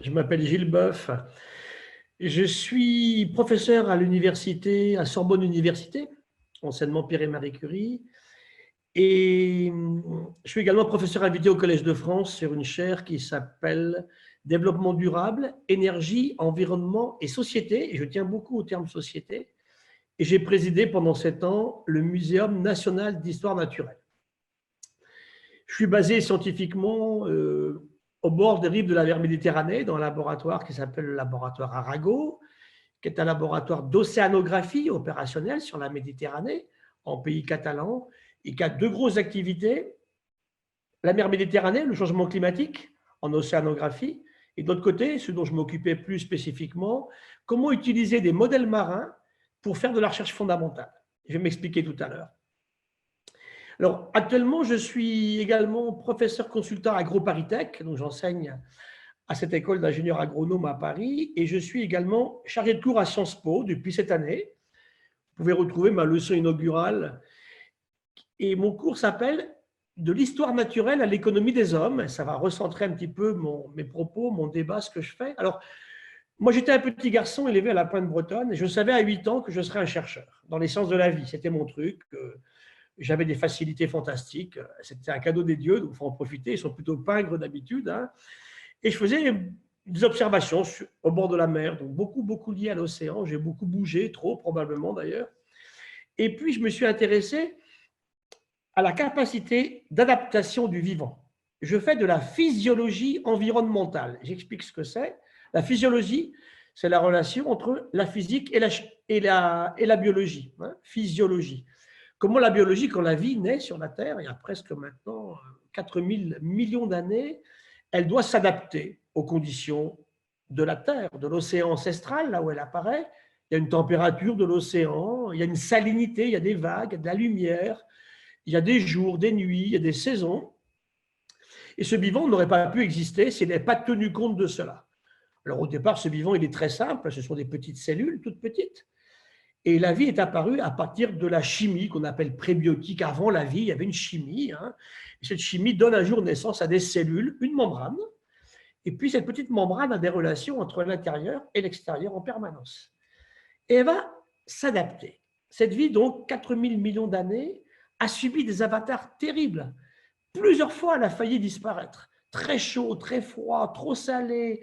Je m'appelle Gilles Boeuf. Je suis professeur à l'université, à Sorbonne Université, enseignement Pierre et Marie Curie. Et je suis également professeur invité au Collège de France sur une chaire qui s'appelle Développement durable, énergie, environnement et société. Et je tiens beaucoup au terme société. Et j'ai présidé pendant 7 ans le Muséum national d'histoire naturelle. Je suis basé scientifiquement au bord des rives de la mer Méditerranée, dans un laboratoire qui s'appelle le laboratoire Arago, qui est un laboratoire d'océanographie opérationnelle sur la Méditerranée, en pays catalan, et qui a 2 grosses activités. La mer Méditerranée, le changement climatique en océanographie, et de l'autre côté, ce dont je m'occupais plus spécifiquement, comment utiliser des modèles marins pour faire de la recherche fondamentale. Je vais m'expliquer tout à l'heure. Alors, actuellement, je suis également professeur consultant AgroParisTech, donc j'enseigne à cette école d'ingénieurs agronomes à Paris, et je suis également chargé de cours à Sciences Po depuis cette année. Vous pouvez retrouver ma leçon inaugurale, et mon cours s'appelle « De l'histoire naturelle à l'économie des hommes ». Ça va recentrer un petit peu mes propos, mon débat, ce que je fais. Alors, moi, j'étais un petit garçon élevé à la Pointe Bretonne, et je savais à 8 ans que je serais un chercheur dans les sciences de la vie. C'était mon truc. J'avais des facilités fantastiques. C'était un cadeau des dieux, donc il faut en profiter. Ils sont plutôt pingres d'habitude. Hein. Et je faisais des observations au bord de la mer, donc beaucoup liées à l'océan. J'ai beaucoup bougé, trop probablement d'ailleurs. Et puis, je me suis intéressé à la capacité d'adaptation du vivant. Je fais de la physiologie environnementale. J'explique ce que c'est. La physiologie, c'est la relation entre la physique et la biologie. Hein, physiologie. Comment la biologie, quand la vie naît sur la Terre, il y a presque maintenant 4000 millions d'années, elle doit s'adapter aux conditions de la Terre, de l'océan ancestral, là où elle apparaît. Il y a une température de l'océan, il y a une salinité, il y a des vagues, il y a de la lumière, il y a des jours, des nuits, il y a des saisons. Et ce vivant n'aurait pas pu exister s'il n'avait pas tenu compte de cela. Alors au départ, ce vivant, il est très simple, ce sont des petites cellules, toutes petites. Et la vie est apparue à partir de la chimie qu'on appelle prébiotique. Avant la vie, il y avait une chimie. Hein. Et cette chimie donne un jour naissance à des cellules, une membrane. Et puis cette petite membrane a des relations entre l'intérieur et l'extérieur en permanence. Et elle va s'adapter. Cette vie, donc, 4000 millions d'années, a subi des avatars terribles. Plusieurs fois, elle a failli disparaître. Très chaud, très froid, trop salé,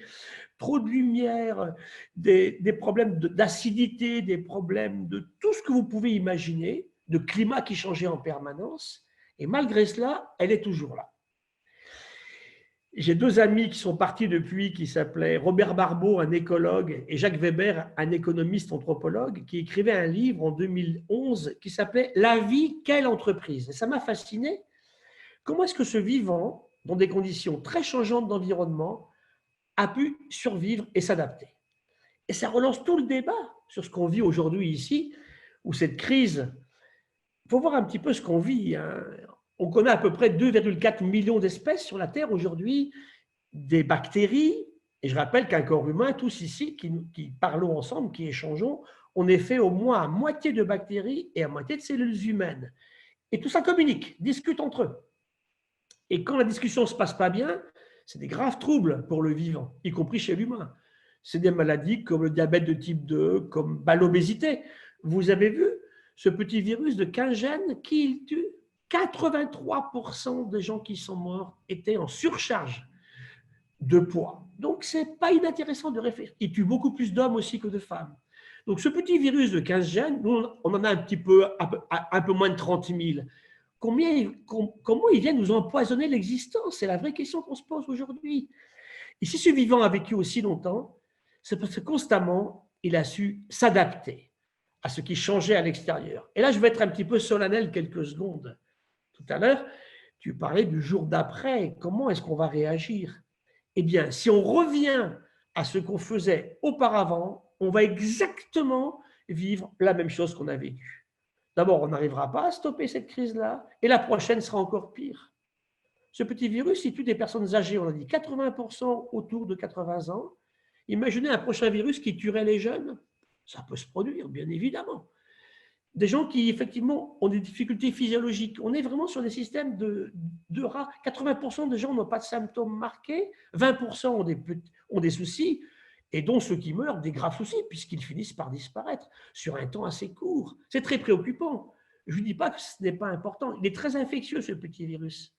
trop de lumière, des problèmes d'acidité, des problèmes de tout ce que vous pouvez imaginer, de climat qui changeait en permanence. Et malgré cela, elle est toujours là. J'ai 2 amis qui sont partis depuis, qui s'appelaient Robert Barbeau, un écologue, et Jacques Weber, un économiste anthropologue, qui écrivaient un livre en 2011 qui s'appelait « La vie, quelle entreprise ?» Et ça m'a fasciné. Comment est-ce que ce vivant, dans des conditions très changeantes d'environnement, a pu survivre et s'adapter? Et ça relance tout le débat sur ce qu'on vit aujourd'hui ici, où cette crise, il faut voir un petit peu ce qu'on vit. Hein. On connaît à peu près 2,4 millions d'espèces sur la Terre aujourd'hui, des bactéries, et je rappelle qu'un corps humain, tous ici, qui parlons ensemble, qui échangeons, on est fait au moins à moitié de bactéries et à moitié de cellules humaines. Et tout ça communique, discute entre eux. Et quand la discussion ne se passe pas bien, c'est des graves troubles pour le vivant, y compris chez l'humain. C'est des maladies comme le diabète de type 2, comme l'obésité. Vous avez vu ce petit virus de 15 gènes qui tue 83% des gens qui sont morts étaient en surcharge de poids. Donc, ce n'est pas inintéressant de réfléchir. Il tue beaucoup plus d'hommes aussi que de femmes. Donc, ce petit virus de 15 gènes, nous, on en a un peu moins de 30 000. Comment ils viennent nous empoisonner l'existence? C'est la vraie question qu'on se pose aujourd'hui. Et si ce vivant a vécu aussi longtemps, c'est parce que constamment, il a su s'adapter à ce qui changeait à l'extérieur. Et là, je vais être un petit peu solennel quelques secondes. Tout à l'heure, tu parlais du jour d'après. Comment est-ce qu'on va réagir? Eh bien, si on revient à ce qu'on faisait auparavant, on va exactement vivre la même chose qu'on a vécue. D'abord, on n'arrivera pas à stopper cette crise-là, et la prochaine sera encore pire. Ce petit virus, il tue des personnes âgées, on a dit 80% autour de 80 ans. Imaginez un prochain virus qui tuerait les jeunes. Ça peut se produire, bien évidemment. des gens qui, effectivement, ont des difficultés physiologiques. On est vraiment sur des systèmes de rats. 80% des gens n'ont pas de symptômes marqués, 20% ont des soucis, et dont ceux qui meurent, des graves soucis, puisqu'ils finissent par disparaître sur un temps assez court. C'est très préoccupant. Je ne dis pas que ce n'est pas important. Il est très infectieux, ce petit virus.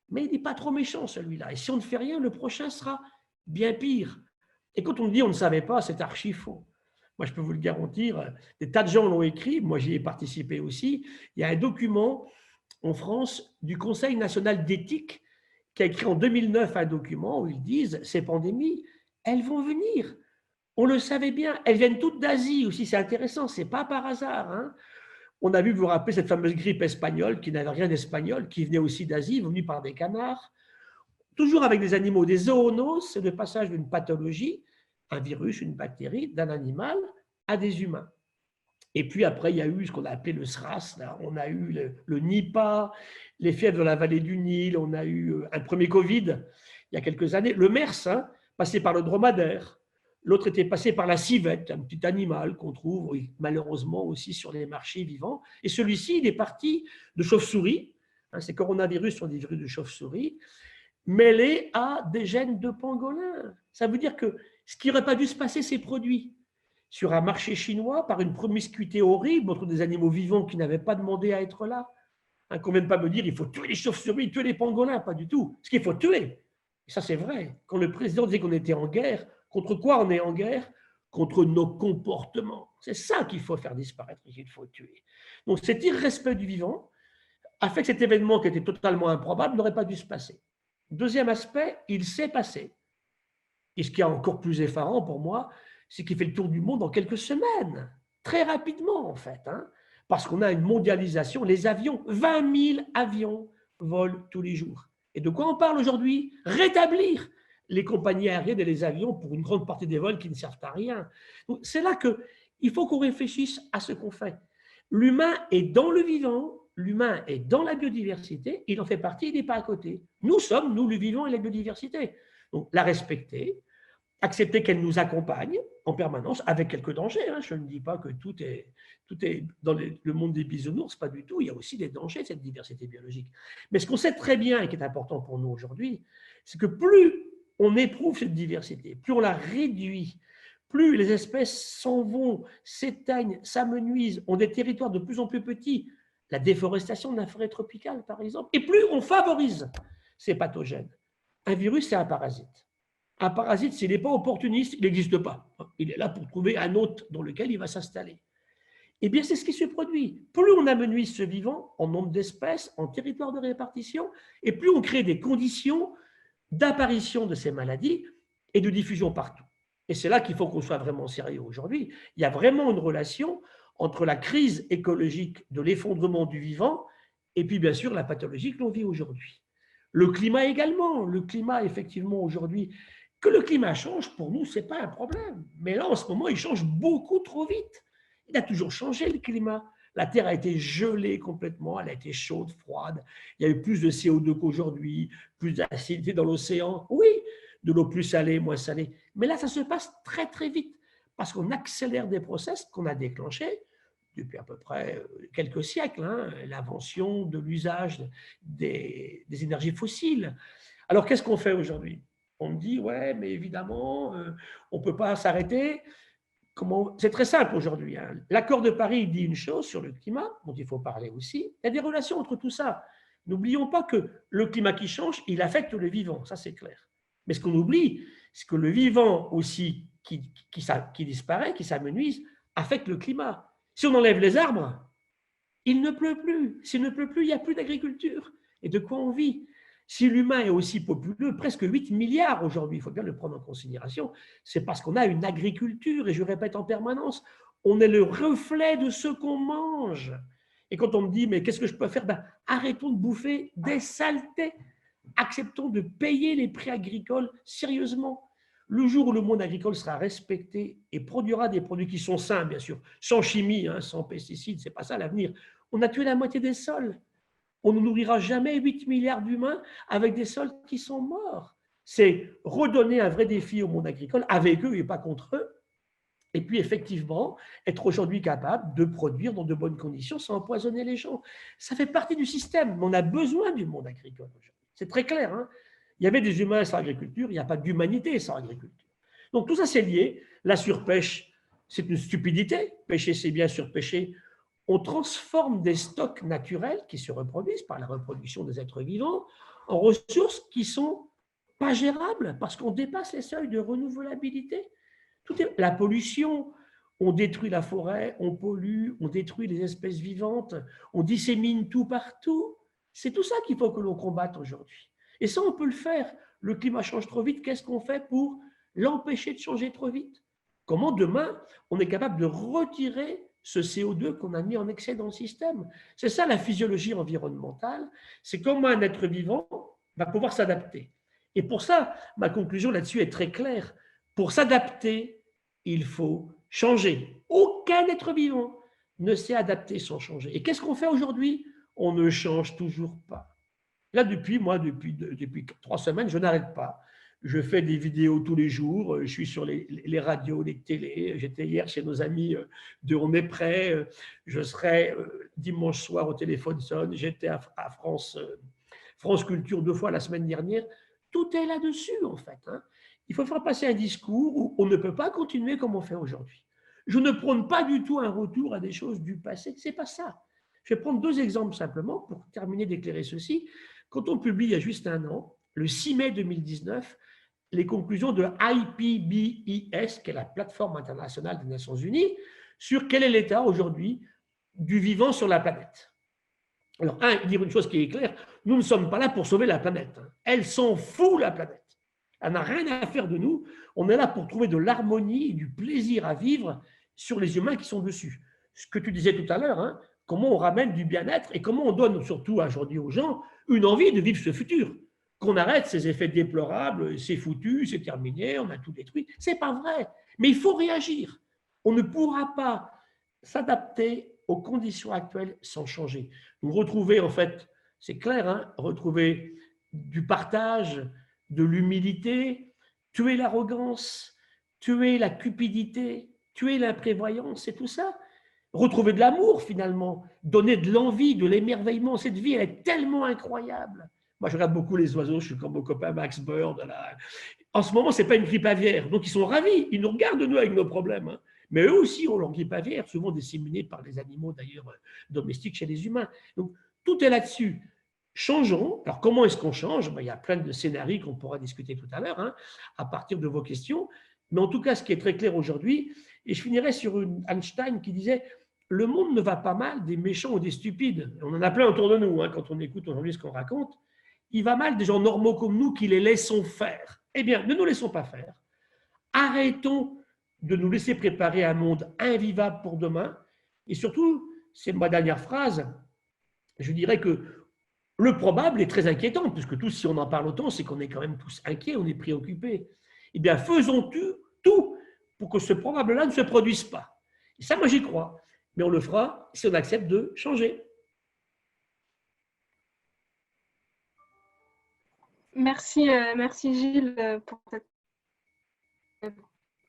Mais il n'est pas trop méchant, celui-là. Et si on ne fait rien, le prochain sera bien pire. Et quand on dit on ne savait pas, c'est archi faux. Moi, je peux vous le garantir, des tas de gens l'ont écrit, moi j'y ai participé aussi. Il y a un document en France du Conseil national d'éthique qui a écrit en 2009 un document où ils disent ces pandémies, elles vont venir. On le savait bien, elles viennent toutes d'Asie aussi, c'est intéressant, c'est pas par hasard. Hein. On a vu, vous vous rappelez, cette fameuse grippe espagnole qui n'avait rien d'espagnol, qui venait aussi d'Asie, venue par des canards. Toujours avec des animaux, des zoonoses, c'est le passage d'une pathologie, un virus, une bactérie, d'un animal à des humains. Et puis après, il y a eu ce qu'on a appelé le SRAS, là. On a eu le Nipah, les fièvres de la vallée du Nil, on a eu un premier Covid il y a quelques années, le MERS, hein, passé par le dromadaire, l'autre était passé par la civette, un petit animal qu'on trouve oui, malheureusement aussi sur les marchés vivants, et celui-ci, il est parti de chauve-souris, hein, ces coronavirus sont des virus de chauve-souris, mêlés à des gènes de pangolin. Ça veut dire que ce qui n'aurait pas dû se passer s'est produit sur un marché chinois par une promiscuité horrible entre des animaux vivants qui n'avaient pas demandé à être là. Hein, qu'on ne vienne pas me dire il faut tuer les chauves-souris, tuer les pangolins, pas du tout. Ce qu'il faut tuer, et ça c'est vrai, quand le président disait qu'on était en guerre, contre quoi on est en guerre? Contre nos comportements. C'est ça qu'il faut faire disparaître et qu'il faut tuer. Donc cet irrespect du vivant a fait que cet événement qui était totalement improbable n'aurait pas dû se passer. Deuxième aspect, il s'est passé. Et ce qui est encore plus effarant pour moi, c'est qu'il fait le tour du monde en quelques semaines, très rapidement en fait, hein, parce qu'on a une mondialisation. Les avions, 20 000 avions volent tous les jours. Et de quoi on parle aujourd'hui? Rétablir les compagnies aériennes et les avions pour une grande partie des vols qui ne servent à rien. Donc c'est là qu'il faut qu'on réfléchisse à ce qu'on fait. L'humain est dans le vivant, l'humain est dans la biodiversité, il en fait partie, il n'est pas à côté. Nous sommes, nous, le vivant et la biodiversité. Donc la respecter, accepter qu'elle nous accompagne en permanence, avec quelques dangers. Hein. Je ne dis pas que tout est dans le monde des bisounours, pas du tout. Il y a aussi des dangers de cette diversité biologique. Mais ce qu'on sait très bien et qui est important pour nous aujourd'hui, c'est que plus on éprouve cette diversité, plus on la réduit, plus les espèces s'en vont, s'éteignent, s'amenuisent, ont des territoires de plus en plus petits, la déforestation de la forêt tropicale, par exemple, et plus on favorise ces pathogènes. Un virus, c'est un parasite. Un parasite, s'il n'est pas opportuniste, il n'existe pas. Il est là pour trouver un hôte dans lequel il va s'installer. Eh bien, c'est ce qui se produit. Plus on amenuise ce vivant en nombre d'espèces, en territoire de répartition, et plus on crée des conditions d'apparition de ces maladies et de diffusion partout. Et c'est là qu'il faut qu'on soit vraiment sérieux aujourd'hui. Il y a vraiment une relation entre la crise écologique de l'effondrement du vivant et puis, bien sûr, la pathologie que l'on vit aujourd'hui. Le climat également. Le climat, effectivement, aujourd'hui, que le climat change, pour nous, ce n'est pas un problème. Mais là, en ce moment, il change beaucoup trop vite. Il a toujours changé, le climat. La Terre a été gelée complètement, elle a été chaude, froide. Il y a eu plus de CO2 qu'aujourd'hui, plus d'acidité dans l'océan. Oui, de l'eau plus salée, moins salée. Mais là, ça se passe très, très vite parce qu'on accélère des process qu'on a déclenchés depuis à peu près quelques siècles, hein, l'invention de l'usage des énergies fossiles. Alors, qu'est-ce qu'on fait aujourd'hui? On me dit, ouais, mais évidemment, on ne peut pas s'arrêter. C'est très simple aujourd'hui. Hein. L'accord de Paris dit une chose sur le climat, dont il faut parler aussi. Il y a des relations entre tout ça. N'oublions pas que le climat qui change, il affecte le vivant, ça c'est clair. Mais ce qu'on oublie, c'est que le vivant aussi qui disparaît, qui s'amenuise, affecte le climat. Si on enlève les arbres, il ne pleut plus. S'il ne pleut plus, il n'y a plus d'agriculture. Et de quoi on vit? Si l'humain est aussi populeux, presque 8 milliards aujourd'hui, il faut bien le prendre en considération, c'est parce qu'on a une agriculture, et je répète en permanence, on est le reflet de ce qu'on mange. Et quand on me dit, mais qu'est-ce que je peux faire? Arrêtons de bouffer des saletés. Acceptons de payer les prix agricoles sérieusement. Le jour où le monde agricole sera respecté et produira des produits qui sont sains, bien sûr, sans chimie, hein, sans pesticides, ce n'est pas ça l'avenir. On a tué la moitié des sols. On ne nourrira jamais 8 milliards d'humains avec des sols qui sont morts. C'est redonner un vrai défi au monde agricole, avec eux et pas contre eux, Et puis, effectivement, être aujourd'hui capable de produire dans de bonnes conditions sans empoisonner les gens. Ça fait partie du système, mais on a besoin du monde agricole aujourd'hui. C'est très clair, hein. Il y avait des humains sans agriculture, il n'y a pas d'humanité sans agriculture. Donc, tout ça, c'est lié. La surpêche, c'est une stupidité. Pêcher, c'est bien, surpêcher. On transforme des stocks naturels qui se reproduisent par la reproduction des êtres vivants en ressources qui sont pas gérables parce qu'on dépasse les seuils de renouvelabilité. La pollution, on détruit la forêt, on pollue, on détruit les espèces vivantes, on dissémine tout partout. C'est tout ça qu'il faut que l'on combatte aujourd'hui. Et ça, on peut le faire. Le climat change trop vite. Qu'est-ce qu'on fait pour l'empêcher de changer trop vite? Comment demain, on est capable de retirer ce CO2 qu'on a mis en excès dans le système? C'est ça la physiologie environnementale. C'est comment un être vivant va pouvoir s'adapter. Et pour ça, ma conclusion là-dessus est très claire. Pour s'adapter, il faut changer. Aucun être vivant ne s'est adapté sans changer. Et qu'est-ce qu'on fait aujourd'hui? On ne change toujours pas. Là, depuis 3 semaines, je n'arrête pas. Je fais des vidéos tous les jours, je suis sur les radios, les télés. J'étais hier chez nos amis de On est prêt. Je serai dimanche soir au téléphone sonne. J'étais à France Culture 2 fois la semaine dernière. Tout est là-dessus, en fait, hein. Il faut faire passer un discours où on ne peut pas continuer comme on fait aujourd'hui. Je ne prône pas du tout un retour à des choses du passé. Ce n'est pas ça. Je vais prendre 2 exemples simplement pour terminer d'éclairer ceci. Quand on publie il y a juste un an, le 6 mai 2019, les conclusions de IPBES, qui est la plateforme internationale des Nations Unies, sur quel est l'état aujourd'hui du vivant sur la planète. Alors, dire une chose qui est claire, nous ne sommes pas là pour sauver la planète. Elle s'en fout, la planète. Elle n'a rien à faire de nous. On est là pour trouver de l'harmonie et du plaisir à vivre sur les humains qui sont dessus. Ce que tu disais tout à l'heure, hein, comment on ramène du bien-être et comment on donne surtout aujourd'hui aux gens une envie de vivre ce futur. Qu'on arrête ces effets déplorables, c'est foutu, c'est terminé, on a tout détruit. C'est pas vrai. Mais il faut réagir. On ne pourra pas s'adapter aux conditions actuelles sans changer. Nous retrouver, en fait, c'est clair, hein, retrouver du partage, de l'humilité, tuer l'arrogance, tuer la cupidité, tuer l'imprévoyance, c'est tout ça. Retrouver de l'amour, finalement, donner de l'envie, de l'émerveillement. Cette vie, elle est tellement incroyable. Moi, je regarde beaucoup les oiseaux, je suis comme mon copain Max Bird. Là. En ce moment, ce n'est pas une grippe aviaire, donc ils sont ravis. Ils nous regardent, nous, avec nos problèmes. Hein. Mais eux aussi ont leur grippe aviaire, souvent disséminée par les animaux, d'ailleurs, domestiques chez les humains. Donc, tout est là-dessus. Changeons. Alors, comment est-ce qu'on change? Il y a plein de scénarios qu'on pourra discuter tout à l'heure, hein, à partir de vos questions. Mais en tout cas, ce qui est très clair aujourd'hui, et je finirai sur une Einstein qui disait « Le monde ne va pas mal des méchants ou des stupides. » On en a plein autour de nous, hein, quand on écoute aujourd'hui ce qu'on raconte. Il va mal des gens normaux comme nous qui les laissons faire. Eh bien, ne nous laissons pas faire. Arrêtons de nous laisser préparer un monde invivable pour demain. Et surtout, c'est ma dernière phrase, je dirais que le probable est très inquiétant, puisque tous, si on en parle autant, c'est qu'on est quand même tous inquiets, on est préoccupés. Eh bien, faisons tout pour que ce probable-là ne se produise pas. Et ça, moi, j'y crois. Mais on le fera si on accepte de changer. Merci, merci Gilles pour cette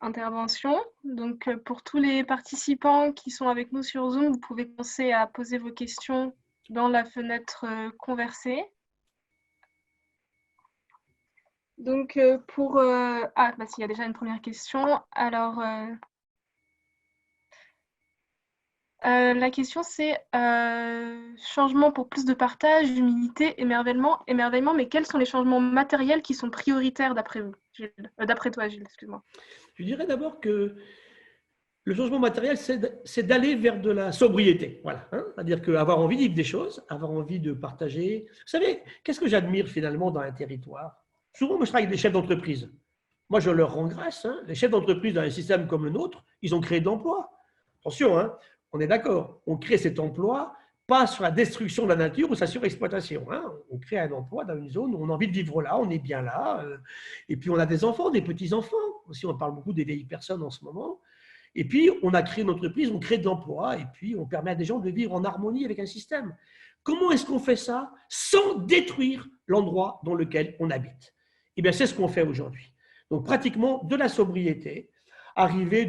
intervention. Donc, pour tous les participants qui sont avec nous sur Zoom, vous pouvez commencer à poser vos questions dans la fenêtre conversée. Donc, pour... bah, il y a déjà une première question. Alors, la question, c'est changement pour plus de partage, d'humilité, émerveillement, mais quels sont les changements matériels qui sont prioritaires d'après vous, d'après toi, Gilles, excuse-moi. Je dirais d'abord que le changement matériel, c'est d'aller vers de la sobriété. Voilà, hein. C'est-à-dire qu'avoir envie de vivre des choses, avoir envie de partager. Vous savez, qu'est-ce que j'admire finalement dans un territoire? Souvent, moi, je travaille avec des chefs d'entreprise. Moi, je leur rends grâce. Hein. Les chefs d'entreprise dans un système comme le nôtre, ils ont créé de l'emploi. Attention, hein, on est d'accord. On crée cet emploi pas sur la destruction de la nature ou sa surexploitation. Hein. On crée un emploi dans une zone où on a envie de vivre là, on est bien là. Et puis, on a des enfants, des petits-enfants. Aussi, on parle beaucoup des vieilles personnes en ce moment. Et puis, on a créé une entreprise, on crée de l'emploi, et puis on permet à des gens de vivre en harmonie avec un système. Comment est-ce qu'on fait ça sans détruire l'endroit dans lequel on habite? Eh bien, c'est ce qu'on fait aujourd'hui. Donc, pratiquement de la sobriété, arriver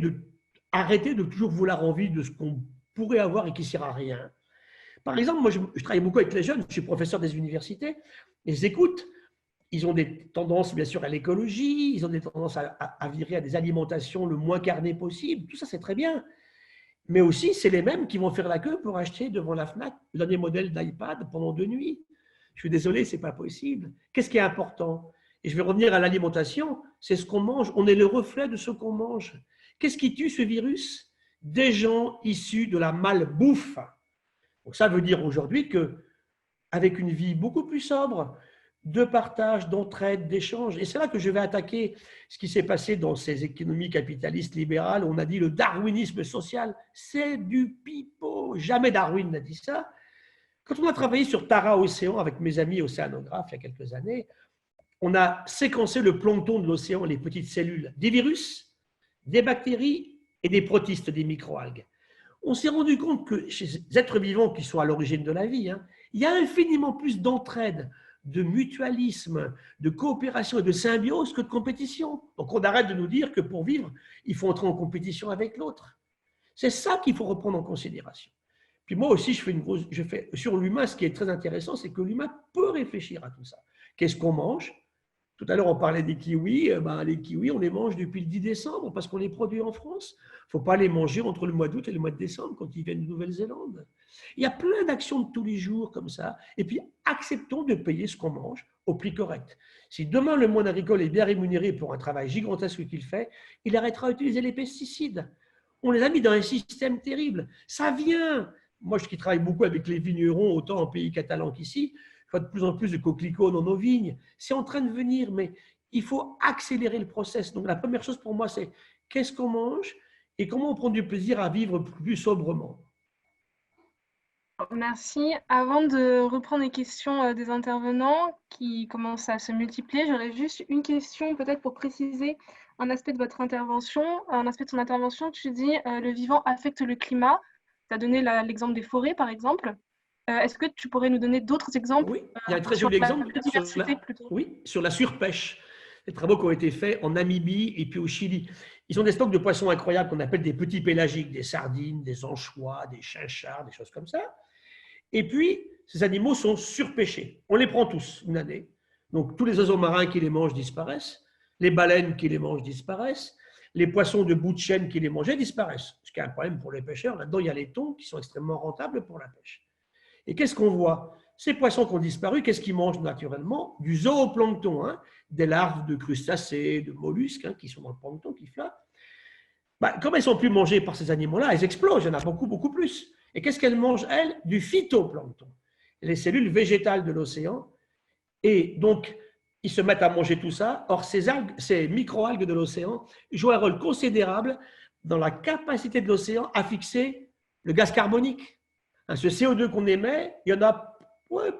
arrêter de toujours vouloir envie de ce qu'on pourrait avoir et qui ne sert à rien. Par exemple, moi, je travaille beaucoup avec les jeunes, je suis professeur des universités, et je les écoute. Ils ont des tendances, bien sûr, à l'écologie, ils ont des tendances à virer à des alimentations le moins carnées possible. Tout ça, c'est très bien. Mais aussi, c'est les mêmes qui vont faire la queue pour acheter devant la FNAC le dernier modèle d'iPad pendant 2 nuits. Je suis désolé, ce n'est pas possible. Qu'est-ce qui est important? Et je vais revenir à l'alimentation, c'est ce qu'on mange. On est le reflet de ce qu'on mange. Qu'est-ce qui tue ce virus? Des gens issus de la malbouffe. Donc ça veut dire aujourd'hui qu'avec une vie beaucoup plus sobre, de partage, d'entraide, d'échange, et c'est là que je vais attaquer ce qui s'est passé dans ces économies capitalistes libérales. On a dit le darwinisme social, c'est du pipeau. Jamais Darwin n'a dit ça. Quand on a travaillé sur Tara Océan avec mes amis océanographes il y a quelques années, on a séquencé le plancton de l'océan, les petites cellules, des virus, des bactéries et des protistes, des microalgues. On s'est rendu compte que chez les êtres vivants qui sont à l'origine de la vie, il y a infiniment plus d'entraide, de mutualisme, de coopération et de symbiose que de compétition. Donc on arrête de nous dire que pour vivre, il faut entrer en compétition avec l'autre. C'est ça qu'il faut reprendre en considération. Puis moi aussi, je fais sur l'humain, ce qui est très intéressant, c'est que l'humain peut réfléchir à tout ça. Qu'est-ce qu'on mange? Tout à l'heure, on parlait des kiwis. Les kiwis, on les mange depuis le 10 décembre parce qu'on les produit en France. Il ne faut pas les manger entre le mois d'août et le mois de décembre quand ils viennent de Nouvelle-Zélande. Il y a plein d'actions de tous les jours comme ça. Et puis, acceptons de payer ce qu'on mange au prix correct. Si demain, le monde agricole est bien rémunéré pour un travail gigantesque qu'il fait, il arrêtera d'utiliser les pesticides. On les a mis dans un système terrible. Ça vient. Moi, qui travaille beaucoup avec les vignerons, autant en pays catalan qu'ici, je vois de plus en plus de coquelicots dans nos vignes. C'est en train de venir, mais il faut accélérer le process. Donc, la première chose pour moi, c'est qu'est-ce qu'on mange et comment on prend du plaisir à vivre plus sobrement. Merci. Avant de reprendre les questions des intervenants qui commencent à se multiplier, j'aurais juste une question peut-être pour préciser un aspect de votre intervention. Un aspect de ton intervention, tu dis le vivant affecte le climat. Tu as donné l'exemple des forêts, par exemple. Est-ce que tu pourrais nous donner d'autres exemples? Oui, il y a un très sur joli la exemple biodiversité, plutôt. Oui, sur la surpêche. Les travaux qui ont été faits en Namibie et puis au Chili. Ils ont des stocks de poissons incroyables qu'on appelle des petits pélagiques, des sardines, des anchois, des chinchards, des choses comme ça. Et puis, ces animaux sont surpêchés. On les prend tous une année. Donc, tous les oiseaux marins qui les mangent disparaissent. Les baleines qui les mangent disparaissent. Les poissons de bout de chaîne qui les mangeaient disparaissent. Ce qui est un problème pour les pêcheurs. Là-dedans, il y a les thons qui sont extrêmement rentables pour la pêche. Et qu'est-ce qu'on voit? Ces poissons qui ont disparu, qu'est-ce qu'ils mangent naturellement? Du zooplancton, des larves de crustacés, de mollusques qui sont dans le plancton, qui flottent. Comme elles ne sont plus mangées par ces animaux-là, elles explosent, il y en a beaucoup, beaucoup plus. Et qu'est-ce qu'elles mangent, elles? Du phytoplancton, les cellules végétales de l'océan. Et donc, ils se mettent à manger tout ça. Or, ces microalgues de l'océan jouent un rôle considérable dans la capacité de l'océan à fixer le gaz carbonique. Ce CO2 qu'on émet, il y en a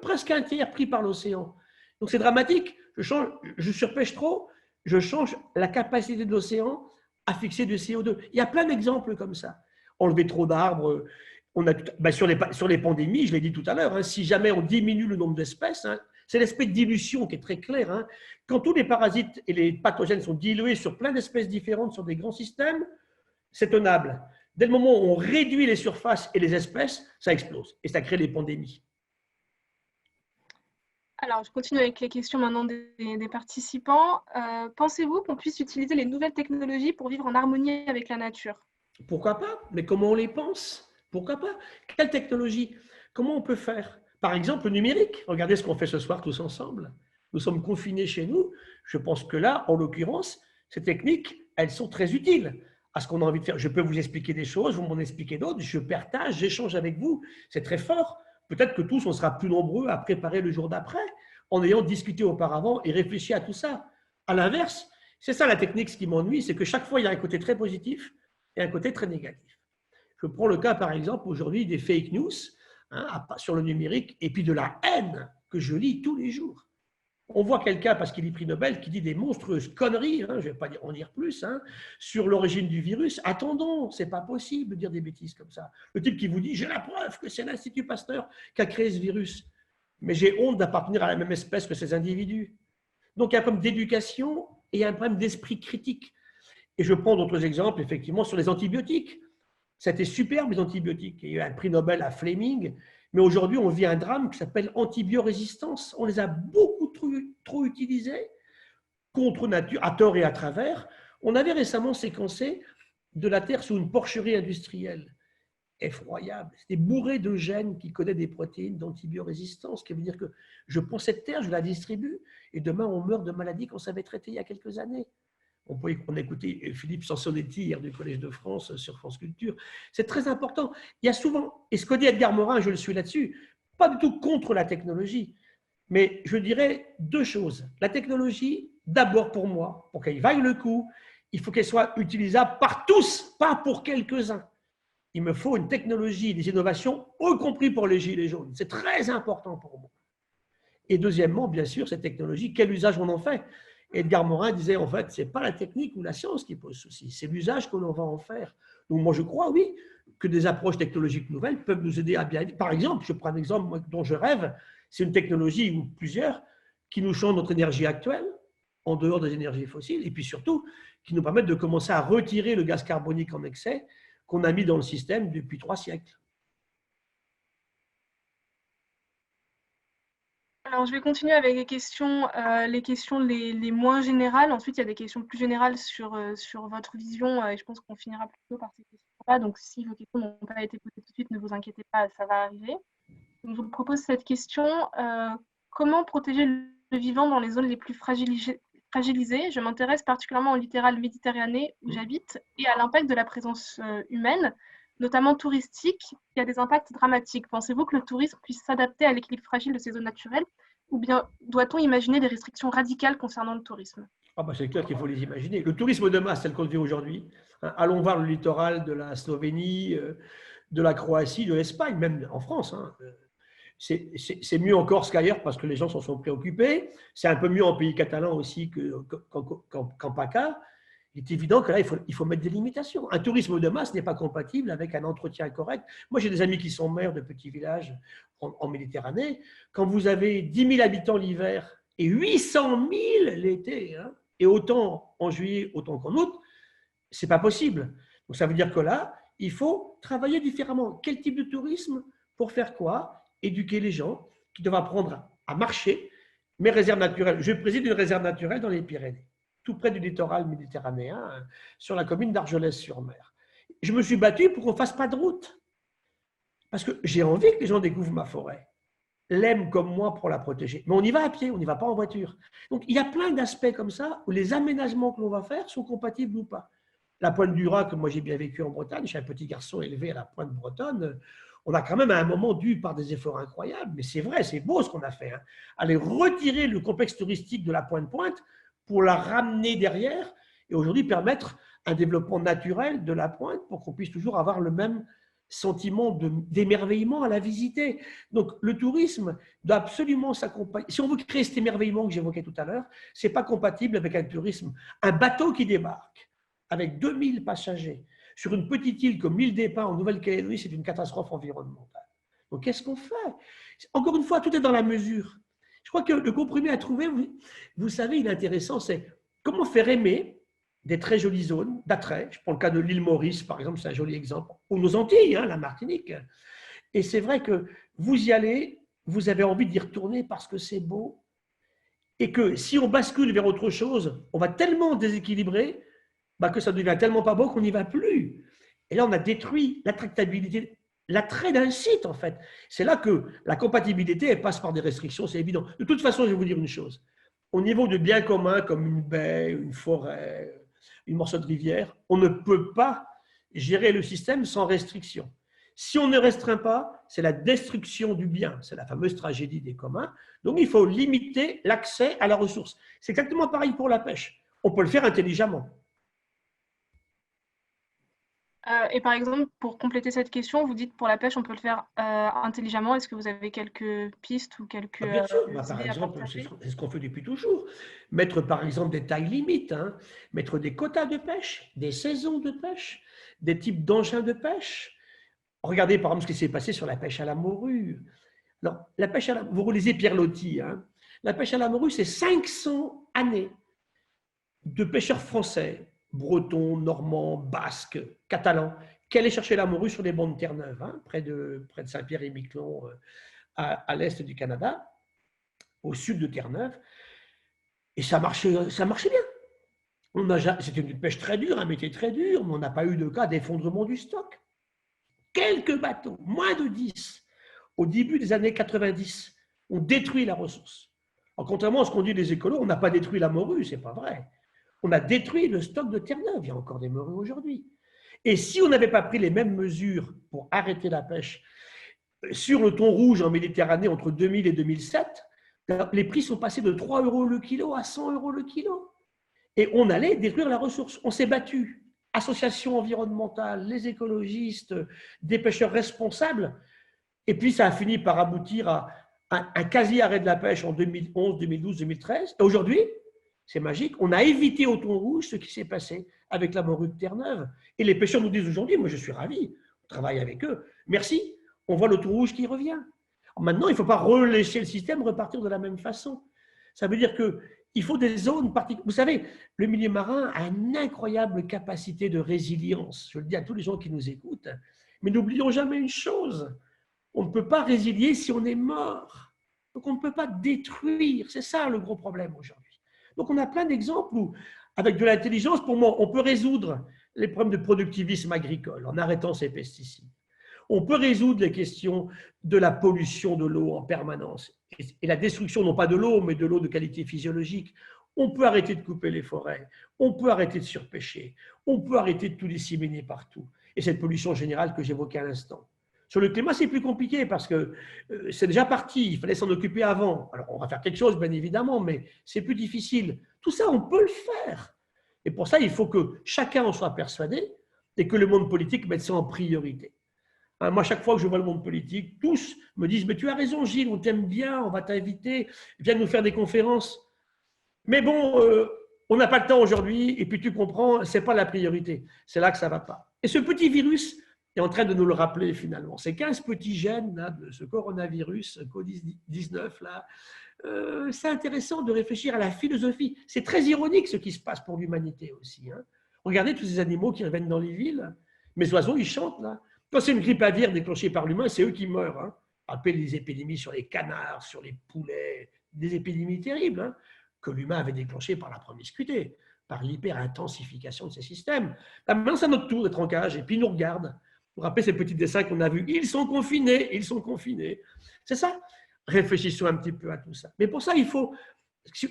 presque un tiers pris par l'océan. Donc, c'est dramatique. Je surpêche trop, je change la capacité de l'océan à fixer du CO2. Il y a plein d'exemples comme ça. Enlever trop d'arbres. Sur les pandémies, je l'ai dit tout à l'heure, si jamais on diminue le nombre d'espèces, c'est l'aspect de dilution qui est très clair. Quand tous les parasites et les pathogènes sont dilués sur plein d'espèces différentes sur des grands systèmes, c'est tenable. Dès le moment où on réduit les surfaces et les espèces, ça explose et ça crée des pandémies. Alors, je continue avec les questions maintenant des participants. Pensez-vous qu'on puisse utiliser les nouvelles technologies pour vivre en harmonie avec la nature? Pourquoi pas? Mais comment on les pense? Pourquoi pas? Quelle technologie? Comment on peut faire? Par exemple, le numérique. Regardez ce qu'on fait ce soir tous ensemble. Nous sommes confinés chez nous. Je pense que là, en l'occurrence, ces techniques, elles sont très utiles à ce qu'on a envie de faire. Je peux vous expliquer des choses, vous m'en expliquez d'autres, je partage, j'échange avec vous. C'est très fort. Peut-être que tous, on sera plus nombreux à préparer le jour d'après en ayant discuté auparavant et réfléchi à tout ça. À l'inverse, c'est ça la technique, ce qui m'ennuie, c'est que chaque fois, il y a un côté très positif et un côté très négatif. Je prends le cas, par exemple, aujourd'hui des fake news sur le numérique et puis de la haine que je lis tous les jours. On voit quelqu'un, parce qu'il est prix Nobel, qui dit des monstrueuses conneries, je ne vais pas en dire plus, sur l'origine du virus. Attendons, ce n'est pas possible de dire des bêtises comme ça. Le type qui vous dit, j'ai la preuve que c'est l'Institut Pasteur qui a créé ce virus. Mais j'ai honte d'appartenir à la même espèce que ces individus. Donc il y a un problème d'éducation et il y a un problème d'esprit critique. Et je prends d'autres exemples, effectivement, sur les antibiotiques. C'était superbe, les antibiotiques. Il y a eu un prix Nobel à Fleming, mais aujourd'hui, on vit un drame qui s'appelle antibiorésistance. On les a beaucoup trop utilisés contre nature, à tort et à travers. On avait récemment séquencé de la terre sous une porcherie industrielle. Effroyable. C'était bourré de gènes qui codaient des protéines d'antibiorésistance, ce qui veut dire que je prends cette terre, je la distribue, et demain, on meurt de maladies qu'on savait traiter il y a quelques années. On a écouté Philippe Sansonetti hier du Collège de France sur France Culture. C'est très important. Il y a souvent, et ce que dit Edgar Morin, je le suis là-dessus, pas du tout contre la technologie, mais je dirais deux choses. La technologie, d'abord pour moi, pour qu'elle vaille le coup, il faut qu'elle soit utilisable par tous, pas pour quelques-uns. Il me faut une technologie, des innovations, y compris pour les gilets jaunes. C'est très important pour moi. Et deuxièmement, bien sûr, cette technologie, quel usage on en fait? Edgar Morin disait, en fait, ce n'est pas la technique ou la science qui pose souci, c'est l'usage que l'on va en faire. Donc moi, je crois, oui, que des approches technologiques nouvelles peuvent nous aider à bien vivre. Par exemple, je prends un exemple dont je rêve, c'est une technologie ou plusieurs qui nous change notre énergie actuelle, en dehors des énergies fossiles, et puis surtout, qui nous permettent de commencer à retirer le gaz carbonique en excès qu'on a mis dans le système depuis 3 siècles. Alors, je vais continuer avec les questions les moins générales. Ensuite, il y a des questions plus générales sur votre vision et je pense qu'on finira plutôt par ces questions-là. Donc, si vos questions n'ont pas été posées tout de suite, ne vous inquiétez pas, ça va arriver. Donc, je vous propose cette question. Comment protéger le vivant dans les zones les plus fragilisées? Je m'intéresse particulièrement au littoral méditerranéen où j'habite et à l'impact de la présence humaine, notamment touristique, qui a des impacts dramatiques. Pensez-vous que le tourisme puisse s'adapter à l'équilibre fragile de ces zones naturelles ou bien doit-on imaginer des restrictions radicales concernant le tourisme? Ah bah c'est clair qu'il faut les imaginer. Le tourisme de masse, tel qu'on le vit aujourd'hui, allons voir le littoral de la Slovénie, de la Croatie, de l'Espagne, même en France. C'est mieux en Corse qu'ailleurs parce que les gens s'en sont préoccupés. C'est un peu mieux en pays catalan aussi qu'en PACA. Il est évident que là, il faut mettre des limitations. Un tourisme de masse n'est pas compatible avec un entretien correct. Moi, j'ai des amis qui sont maires de petits villages en Méditerranée. Quand vous avez 10 000 habitants l'hiver et 800 000 l'été, hein, et autant en juillet, autant qu'en août, ce n'est pas possible. Donc, ça veut dire que là, il faut travailler différemment. Quel type de tourisme? Pour faire quoi? Éduquer les gens qui doivent apprendre à marcher. Mes réserves naturelles, je préside une réserve naturelle dans les Pyrénées, tout près du littoral méditerranéen, sur la commune d'Argelès-sur-Mer. Je me suis battu pour qu'on ne fasse pas de route. Parce que j'ai envie que les gens découvrent ma forêt, l'aiment comme moi pour la protéger. Mais on y va à pied, on n'y va pas en voiture. Donc il y a plein d'aspects comme ça où les aménagements que l'on va faire sont compatibles ou pas. La pointe du Raz, que moi j'ai bien vécu en Bretagne, je suis un petit garçon élevé à la pointe bretonne, on a quand même à un moment dû par des efforts incroyables, mais c'est vrai, c'est beau ce qu'on a fait. Hein. Aller retirer le complexe touristique de la pointe-pointe pour la ramener derrière et aujourd'hui permettre un développement naturel de la pointe pour qu'on puisse toujours avoir le même sentiment d'émerveillement à la visiter. Donc le tourisme doit absolument s'accompagner. Si on veut créer cet émerveillement que j'évoquais tout à l'heure, ce n'est pas compatible avec un tourisme. Un bateau qui débarque avec 2000 passagers sur une petite île comme l'île des Pins en Nouvelle-Calédonie, c'est une catastrophe environnementale. Donc qu'est-ce qu'on fait? Encore une fois, tout est dans la mesure. Je crois que le compromis à trouver, vous savez, il est intéressant, c'est comment faire aimer des très jolies zones d'attrait. Je prends le cas de l'île Maurice, par exemple, c'est un joli exemple. Ou nos Antilles, hein, la Martinique. Et c'est vrai que vous y allez, vous avez envie d'y retourner parce que c'est beau. Et que si on bascule vers autre chose, on va tellement déséquilibrer que ça devient tellement pas beau qu'on n'y va plus. Et là, on a détruit l'attractabilité, l'attrait d'un site, en fait. C'est là que la compatibilité, elle passe par des restrictions, c'est évident. De toute façon, je vais vous dire une chose. Au niveau de biens communs comme une baie, une forêt, une morceau de rivière, on ne peut pas gérer le système sans restriction. Si on ne restreint pas, c'est la destruction du bien. C'est la fameuse tragédie des communs. Donc, il faut limiter l'accès à la ressource. C'est exactement pareil pour la pêche. On peut le faire intelligemment. Et par exemple, pour compléter cette question, vous dites pour la pêche, on peut le faire intelligemment. Est-ce que vous avez quelques pistes ou quelques bien sûr, par idées à exemple, partager? c'est ce qu'on fait depuis toujours. Mettre par exemple des tailles limites, hein, mettre des quotas de pêche, des saisons de pêche, des types d'engins de pêche. Regardez par exemple ce qui s'est passé sur la pêche à la morue. Alors, la pêche à la, vous relisez Pierre Loti, hein, la pêche à la morue, c'est 500 années de pêcheurs français bretons, normands, basques, catalans, qui allaient chercher la morue sur les bancs de Terre-Neuve, hein, près de Saint-Pierre-et-Miquelon, à l'est du Canada, au sud de Terre-Neuve. Et ça marchait bien. C'était une pêche très dure, un métier très dur, mais on n'a pas eu de cas d'effondrement du stock. Quelques bateaux, moins de 10, au début des années 90, ont détruit la ressource. Alors, contrairement à ce qu'ont dit les écolos, on n'a pas détruit la morue, c'est pas vrai. On a détruit le stock de Terre-Neuve, il y a encore des morues aujourd'hui. Et si on n'avait pas pris les mêmes mesures pour arrêter la pêche sur le thon rouge en Méditerranée entre 2000 et 2007, les prix sont passés de 3 € le kilo à 100 € le kilo. Et on allait détruire la ressource. On s'est battu. Associations environnementales, les écologistes, des pêcheurs responsables. Et puis, ça a fini par aboutir à un quasi-arrêt de la pêche en 2011, 2012, 2013. Et aujourd'hui, c'est magique, on a évité au thon rouge ce qui s'est passé avec la morue de Terre-Neuve. Et les pêcheurs nous disent aujourd'hui, moi je suis ravi, on travaille avec eux, merci, on voit le thon rouge qui revient. Maintenant, il ne faut pas relâcher le système, repartir de la même façon. Ça veut dire qu'il faut des zones particulières. Vous savez, le milieu marin a une incroyable capacité de résilience. Je le dis à tous les gens qui nous écoutent. Mais n'oublions jamais une chose, on ne peut pas résilier si on est mort. Donc on ne peut pas détruire. C'est ça le gros problème aujourd'hui. Donc on a plein d'exemples où, avec de l'intelligence, pour moi, on peut résoudre les problèmes de productivisme agricole en arrêtant ces pesticides. On peut résoudre les questions de la pollution de l'eau en permanence et la destruction non pas de l'eau, mais de l'eau de qualité physiologique. On peut arrêter de couper les forêts, on peut arrêter de surpêcher, on peut arrêter de tout disséminer partout. Et cette pollution générale que j'évoquais à l'instant. Sur le climat, c'est plus compliqué parce que c'est déjà parti, il fallait s'en occuper avant. Alors, on va faire quelque chose, bien évidemment, mais c'est plus difficile. Tout ça, on peut le faire. Et pour ça, il faut que chacun en soit persuadé et que le monde politique mette ça en priorité. Moi, chaque fois que je vois le monde politique, tous me disent « Mais tu as raison, Gilles, on t'aime bien, on va t'inviter, viens nous faire des conférences. » Mais bon, on n'a pas le temps aujourd'hui, et puis tu comprends, ce n'est pas la priorité. C'est là que ça ne va pas. Et ce petit virus est en train de nous le rappeler finalement. Ces 15 petits gènes là, de ce coronavirus, Covid-19, là, c'est intéressant de réfléchir à la philosophie. C'est très ironique ce qui se passe pour l'humanité aussi. Hein. Regardez tous ces animaux qui reviennent dans les villes. Mes oiseaux, ils chantent là. Quand c'est une grippe aviaire déclenchée par l'humain, c'est eux qui meurent. Hein. Rappelez les épidémies sur les canards, sur les poulets, des épidémies terribles hein, que l'humain avait déclenchées par la promiscuité, par l'hyper-intensification de ces systèmes. Maintenant, c'est à notre tour d'être en cage et puis ils nous regardent. Vous vous rappelez ces petits dessins qu'on a vus? Ils sont confinés, ils sont confinés. C'est ça. Réfléchissons un petit peu à tout ça. Mais pour ça, il faut...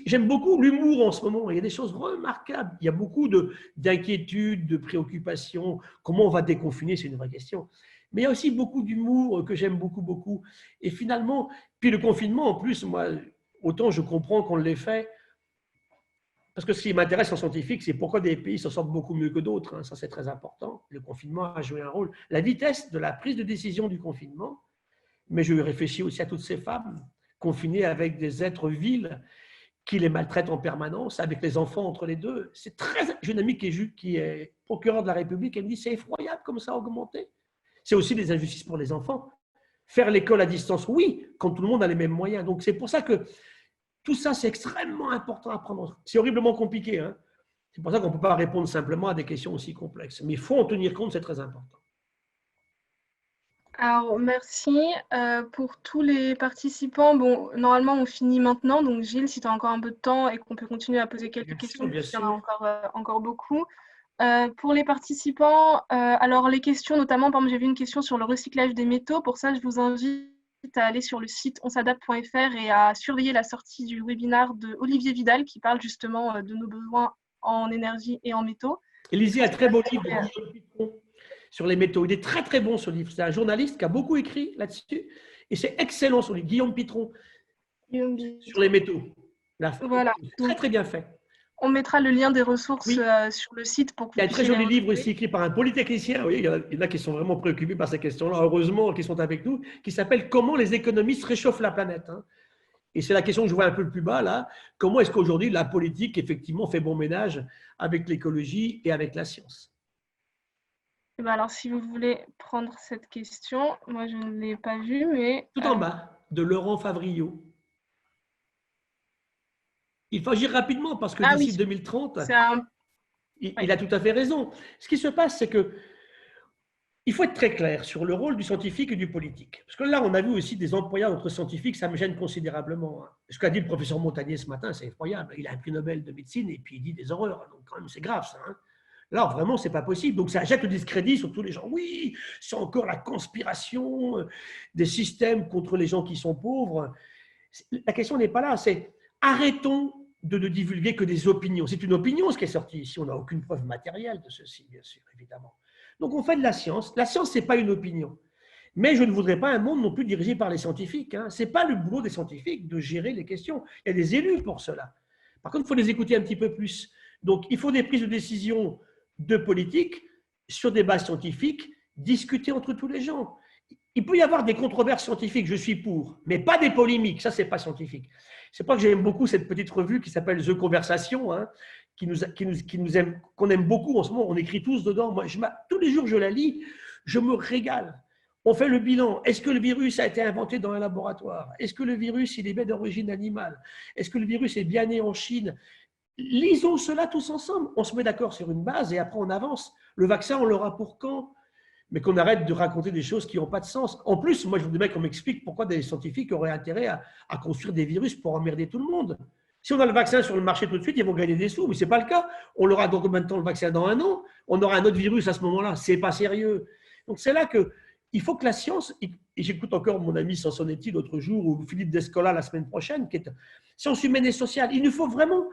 J'aime beaucoup l'humour en ce moment. Il y a des choses remarquables. Il y a beaucoup d'inquiétudes, de préoccupations. Comment on va déconfiner, c'est une vraie question. Mais il y a aussi beaucoup d'humour que j'aime beaucoup, beaucoup. Et finalement, puis le confinement, en plus, moi, autant je comprends qu'on l'ait fait, parce que ce qui m'intéresse en scientifique, c'est pourquoi des pays s'en sortent beaucoup mieux que d'autres. Hein. Ça, c'est très important. Le confinement a joué un rôle. La vitesse de la prise de décision du confinement, mais je réfléchis aussi à toutes ces femmes confinées avec des êtres vils qui les maltraitent en permanence, avec les enfants entre les deux. C'est très... J'ai une amie qui est procureur de la République, elle me dit c'est effroyable comme ça a augmenté. C'est aussi des injustices pour les enfants. Faire l'école à distance, oui, quand tout le monde a les mêmes moyens. Donc c'est pour ça que tout ça, c'est extrêmement important à prendre. C'est horriblement compliqué. Hein. C'est pour ça qu'on ne peut pas répondre simplement à des questions aussi complexes. Mais il faut en tenir compte, c'est très important. Alors, merci pour tous les participants. Bon, normalement, on finit maintenant. Donc, Gilles, si tu as encore un peu de temps et qu'on peut continuer à poser quelques questions, bien il y en sûr. a encore beaucoup. Pour les participants, alors les questions, notamment, par exemple, j'ai vu une question sur le recyclage des métaux. Pour ça, je vous invite à aller sur le site onsadapte.fr et à surveiller la sortie du webinaire de Olivier Vidal qui parle justement de nos besoins en énergie et en métaux. Et lisez un très beau livre de Guillaume Pitron sur les métaux. Il est très très bon ce livre. C'est un journaliste qui a beaucoup écrit là-dessus et c'est excellent sur Guillaume Pitron sur les métaux. Voilà. Très très bien fait. On mettra le lien des ressources sur le site pour que vous puissiez. Il y a un très joli livre aussi écrit par un polytechnicien. Oui, il y en a qui sont vraiment préoccupés par ces questions-là, heureusement qu'ils sont avec nous, qui s'appelle « Comment les économistes réchauffent la planète hein ?» Et c'est la question que je vois un peu plus bas là. Comment est-ce qu'aujourd'hui la politique effectivement fait bon ménage avec l'écologie et avec la science? Alors, si vous voulez prendre cette question, moi je ne l'ai pas vue, mais... Tout en bas, de Laurent Favrillo. Il faut agir rapidement parce que d'ici 2030... Il a tout à fait raison. Ce qui se passe, c'est que il faut être très clair sur le rôle du scientifique et du politique. Parce que là, on a vu aussi des employades entre scientifiques, ça me gêne considérablement. Ce qu'a dit le professeur Montagnier ce matin, c'est effroyable. Il a un prix Nobel de médecine et puis il dit des horreurs. Donc, quand même, c'est grave, ça. Là, vraiment, c'est pas possible. Donc, ça jette le discrédit sur tous les gens. Oui, c'est encore la conspiration des systèmes contre les gens qui sont pauvres. La question n'est pas là. C'est arrêtons de ne divulguer que des opinions. C'est une opinion, ce qui est sorti ici. On n'a aucune preuve matérielle de ceci, bien sûr, évidemment. Donc, on fait de la science. La science, ce n'est pas une opinion. Mais je ne voudrais pas un monde non plus dirigé par les scientifiques. Ce n'est pas le boulot des scientifiques de gérer les questions. Il y a des élus pour cela. Par contre, il faut les écouter un petit peu plus. Donc, il faut des prises de décision de politique sur des bases scientifiques, discutées entre tous les gens. Il peut y avoir des controverses scientifiques, je suis pour, mais pas des polémiques. Ça, ce n'est pas scientifique. C'est pas que j'aime beaucoup cette petite revue qui s'appelle The Conversation, qu'on aime beaucoup en ce moment. On écrit tous dedans. Moi, tous les jours, je la lis, je me régale. On fait le bilan. Est-ce que le virus a été inventé dans un laboratoire? Est-ce que le virus, il est bien d'origine animale? Est-ce que le virus est bien né en Chine? Lisons cela tous ensemble. On se met d'accord sur une base et après, on avance. Le vaccin, on l'aura pour quand? Mais qu'on arrête de raconter des choses qui n'ont pas de sens. En plus, moi, je voudrais qu'on m'explique pourquoi des scientifiques auraient intérêt à construire des virus pour emmerder tout le monde. Si on a le vaccin sur le marché tout de suite, ils vont gagner des sous, mais ce n'est pas le cas. On l'aura dans combien de temps le vaccin? Dans 1 an? On aura un autre virus à ce moment-là. Ce n'est pas sérieux. Donc, c'est là qu'il faut que la science, et j'écoute encore mon ami Sansonetti l'autre jour, ou Philippe Descola la semaine prochaine, qui est sciences humaines et sociales. Il nous faut vraiment,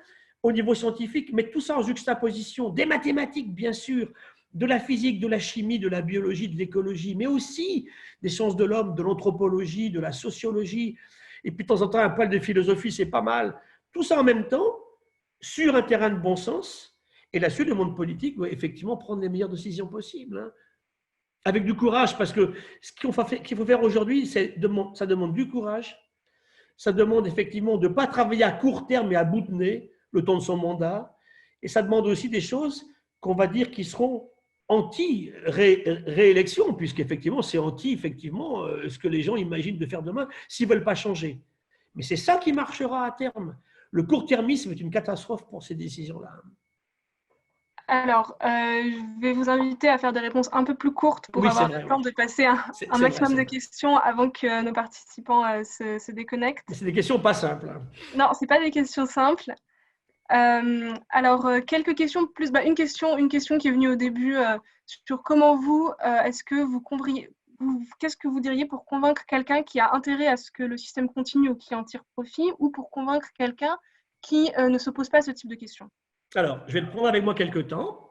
au niveau scientifique, mettre tout ça en juxtaposition, des mathématiques, bien sûr, de la physique, de la chimie, de la biologie, de l'écologie, mais aussi des sciences de l'homme, de l'anthropologie, de la sociologie, et puis de temps en temps un poil de philosophie, c'est pas mal. Tout ça en même temps, sur un terrain de bon sens, et là-dessus, le monde politique doit effectivement prendre les meilleures décisions possibles, avec du courage, parce que ce qu'il faut faire aujourd'hui, ça demande du courage, ça demande effectivement de ne pas travailler à court terme et à bout de nez, le temps de son mandat, et ça demande aussi des choses qu'on va dire qui seront anti-réélection, puisqu'effectivement, c'est anti, effectivement, ce que les gens imaginent de faire demain, s'ils ne veulent pas changer. Mais c'est ça qui marchera à terme. Le court-termisme est une catastrophe pour ces décisions-là. Alors, je vais vous inviter à faire des réponses un peu plus courtes pour avoir le temps de passer un maximum de questions avant que nos participants se déconnectent. C'est des questions pas simples. Non, ce n'est pas des questions simples. Alors, quelques questions plus. Une question qui est venue au début sur comment est-ce que qu'est-ce que vous diriez pour convaincre quelqu'un qui a intérêt à ce que le système continue ou qui en tire profit, ou pour convaincre quelqu'un qui ne s'oppose pas à ce type de questions? Alors, je vais te prendre avec moi quelques temps.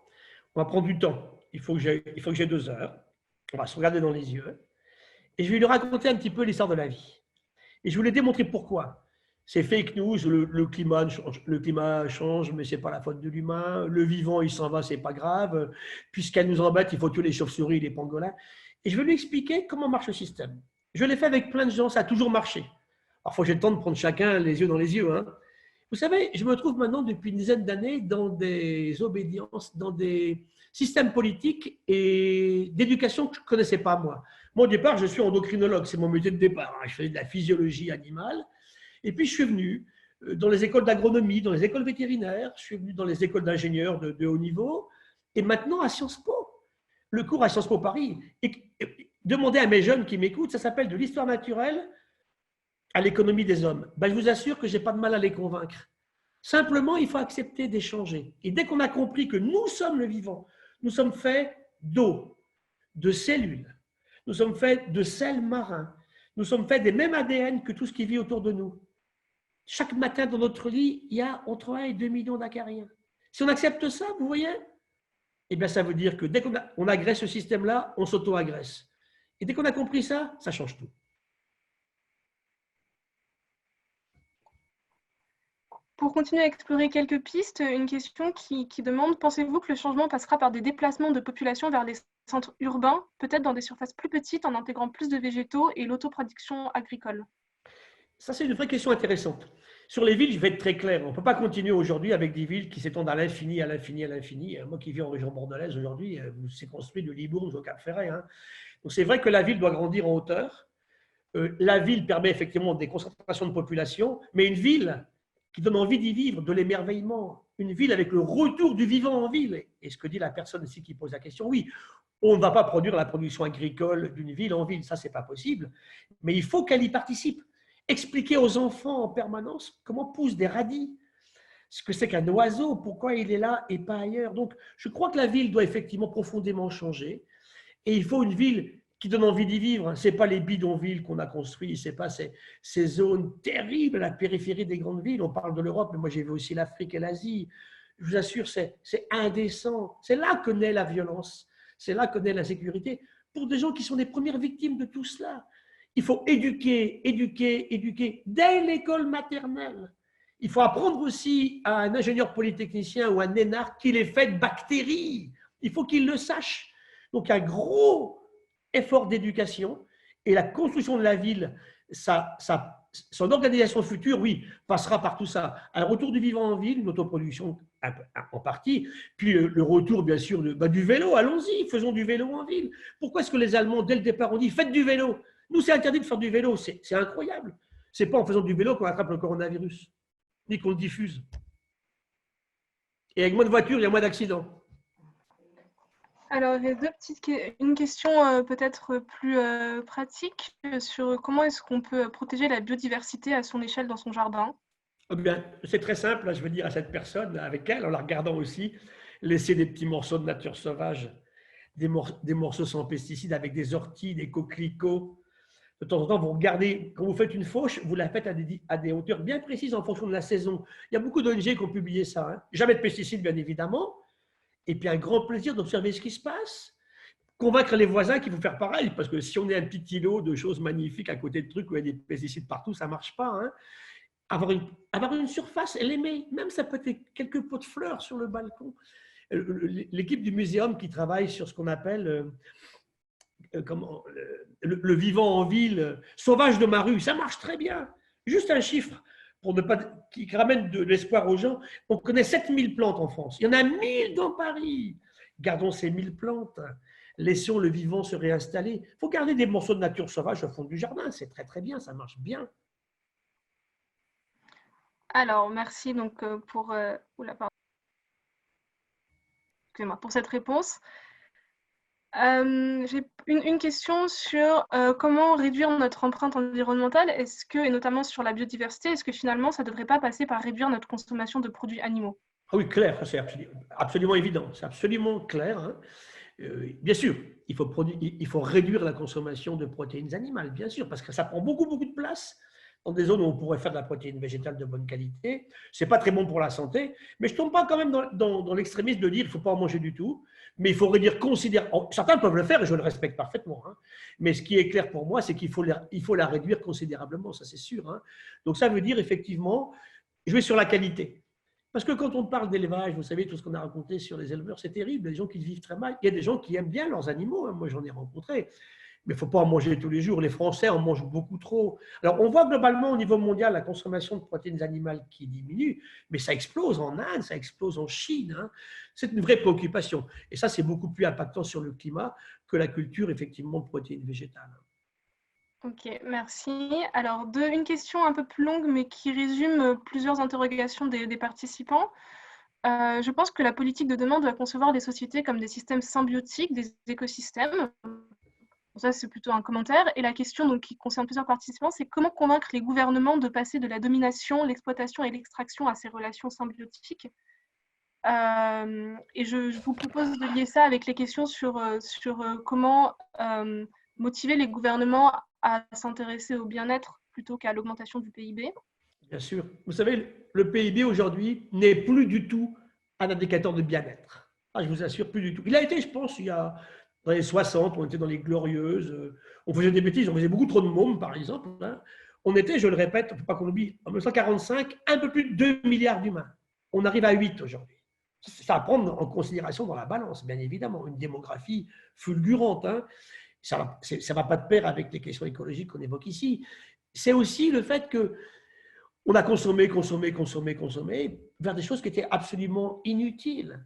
On va prendre du temps. Il faut que j'ai 2 heures. On va se regarder dans les yeux. Et je vais lui raconter un petit peu l'histoire de la vie. Et je vais lui démontrer pourquoi. C'est fake news, le climat change, mais ce n'est pas la faute de l'humain. Le vivant, il s'en va, ce n'est pas grave. Puisqu'elle nous embête, il faut tuer les chauves-souris et les pangolins. Et je vais lui expliquer comment marche le système. Je l'ai fait avec plein de gens, ça a toujours marché. Alors, il faut que j'ai le temps de prendre chacun les yeux dans les yeux. Vous savez, je me trouve maintenant depuis une dizaine d'années dans des obédiences, dans des systèmes politiques et d'éducation que je ne connaissais pas, moi. Moi, au départ, je suis endocrinologue, c'est mon métier de départ. Je faisais de la physiologie animale. Et puis, je suis venu dans les écoles d'agronomie, dans les écoles vétérinaires, je suis venu dans les écoles d'ingénieurs de haut niveau, et maintenant à Sciences Po. Le cours à Sciences Po Paris. Et demandez à mes jeunes qui m'écoutent, ça s'appelle de l'histoire naturelle à l'économie des hommes. Je vous assure que je n'ai pas de mal à les convaincre. Simplement, il faut accepter d'échanger. Et dès qu'on a compris que nous sommes le vivant, nous sommes faits d'eau, de cellules, nous sommes faits de sels marins, nous sommes faits des mêmes ADN que tout ce qui vit autour de nous. Chaque matin dans notre lit, il y a entre 1 et 2 millions d'acariens. Si on accepte ça, vous voyez, eh bien, ça veut dire que dès qu'on agresse ce système-là, on s'auto-agresse. Et dès qu'on a compris ça, ça change tout. Pour continuer à explorer quelques pistes, une question qui demande: pensez-vous que le changement passera par des déplacements de population vers les centres urbains, peut-être dans des surfaces plus petites, en intégrant plus de végétaux et l'autoproduction agricole? Ça, c'est une vraie question intéressante. Sur les villes, je vais être très clair. On ne peut pas continuer aujourd'hui avec des villes qui s'étendent à l'infini, à l'infini, à l'infini. Moi qui vis en région bordelaise aujourd'hui, c'est construit de Libourne au Cap-Ferret. Donc c'est vrai que la ville doit grandir en hauteur. La ville permet effectivement des concentrations de population, mais une ville qui donne envie d'y vivre, de l'émerveillement, une ville avec le retour du vivant en ville. Et ce que dit la personne ici qui pose la question, oui, on ne va pas produire la production agricole d'une ville en ville, ça, ce n'est pas possible, mais il faut qu'elle y participe. Expliquer aux enfants en permanence comment poussent des radis, ce que c'est qu'un oiseau, pourquoi il est là et pas ailleurs. Donc, je crois que la ville doit effectivement profondément changer. Et il faut une ville qui donne envie d'y vivre. Ce n'est pas les bidonvilles qu'on a construits, ce n'est pas ces zones terribles à la périphérie des grandes villes. On parle de l'Europe, mais moi j'ai vu aussi l'Afrique et l'Asie. Je vous assure, c'est indécent. C'est là que naît la violence. C'est là que naît l'insécurité. Pour des gens qui sont les premières victimes de tout cela. Il faut éduquer, éduquer, éduquer dès l'école maternelle. Il faut apprendre aussi à un ingénieur polytechnicien ou un énarque qu'il est fait de bactéries. Il faut qu'il le sache. Donc, un gros effort d'éducation et la construction de la ville, son organisation future, oui, passera par tout ça. Un retour du vivant en ville, une autoproduction en partie, puis le retour, bien sûr, du vélo. Allons-y, faisons du vélo en ville. Pourquoi est-ce que les Allemands, dès le départ, ont dit « faites du vélo ». Nous, c'est interdit de faire du vélo. C'est incroyable. Ce n'est pas en faisant du vélo qu'on attrape le coronavirus, ni qu'on le diffuse. Et avec moins de voitures, il y a moins d'accidents. Alors, une question peut-être plus pratique sur comment est-ce qu'on peut protéger la biodiversité à son échelle dans son jardin. Eh bien, c'est très simple, là, je veux dire à cette personne, avec elle, en la regardant aussi, laisser des petits morceaux de nature sauvage, des morceaux sans pesticides, avec des orties, des coquelicots. De temps en temps, vous regardez, quand vous faites une fauche, vous la faites à des hauteurs bien précises en fonction de la saison. Il y a beaucoup d'ONG qui ont publié ça. Hein. Jamais de pesticides, bien évidemment. Et puis un grand plaisir d'observer ce qui se passe. Convaincre les voisins qu'il faut faire pareil, parce que si on est un petit îlot de choses magnifiques à côté de trucs où il y a des pesticides partout, ça ne marche pas. Hein. Avoir une surface, l'aimer. Même ça peut être quelques pots de fleurs sur le balcon. L'équipe du muséum qui travaille sur ce qu'on appelle le vivant en ville, sauvage de ma rue, ça marche très bien. Juste un chiffre pour ne pas, qui ramène de l'espoir aux gens. On connaît 7000 plantes en France. Il y en a 1000 dans Paris. Gardons ces 1000 plantes. Laissons le vivant se réinstaller. Il faut garder des morceaux de nature sauvage au fond du jardin. C'est très, très bien. Ça marche bien. Alors, merci donc pour cette réponse. J'ai une question sur comment réduire notre empreinte environnementale, et notamment sur la biodiversité, est-ce que finalement ça ne devrait pas passer par réduire notre consommation de produits animaux? Ah oui, clair, c'est absolument évident, c'est absolument clair. Hein. Bien sûr, il faut réduire la consommation de protéines animales, bien sûr, parce que ça prend beaucoup, beaucoup de place dans des zones où on pourrait faire de la protéine végétale de bonne qualité. Ce n'est pas très bon pour la santé, mais je ne tombe pas quand même dans l'extrémisme de dire qu'il ne faut pas en manger du tout, mais il faut réduire considérablement. Certains peuvent le faire et je le respecte parfaitement, hein. Mais ce qui est clair pour moi, c'est qu'il faut la réduire considérablement, ça c'est sûr. Hein. Donc ça veut dire effectivement jouer sur la qualité. Parce que quand on parle d'élevage, vous savez, tout ce qu'on a raconté sur les éleveurs, c'est terrible, il y a des gens qui vivent très mal, il y a des gens qui aiment bien leurs animaux, hein. Moi j'en ai rencontré. Mais il ne faut pas en manger tous les jours. Les Français en mangent beaucoup trop. Alors, on voit globalement au niveau mondial la consommation de protéines animales qui diminue, mais ça explose en Inde, ça explose en Chine. Hein. C'est une vraie préoccupation. Et ça, c'est beaucoup plus impactant sur le climat que la culture, effectivement, de protéines végétales. Ok, merci. Alors, une question un peu plus longue, mais qui résume plusieurs interrogations des participants. Je pense que la politique de demain doit concevoir des sociétés comme des systèmes symbiotiques, des écosystèmes. Ça, c'est plutôt un commentaire. Et la question donc, qui concerne plusieurs participants, c'est comment convaincre les gouvernements de passer de la domination, l'exploitation et l'extraction à ces relations symbiotiques. Et je vous propose de lier ça avec les questions sur comment motiver les gouvernements à s'intéresser au bien-être plutôt qu'à l'augmentation du PIB. Bien sûr. Vous savez, le PIB aujourd'hui n'est plus du tout un indicateur de bien-être. Ah, je vous assure, plus du tout. Il a été, je pense, dans les 60, on était dans les Glorieuses, on faisait des bêtises, on faisait beaucoup trop de mômes, par exemple. Hein. On était, je le répète, il ne faut pas qu'on oublie, en 1945, un peu plus de 2 milliards d'humains. On arrive à 8 aujourd'hui. Ça à prendre en considération dans la balance, bien évidemment. Une démographie fulgurante. Hein. Ça ne va pas de pair avec les questions écologiques qu'on évoque ici. C'est aussi le fait qu'on a consommé vers des choses qui étaient absolument inutiles.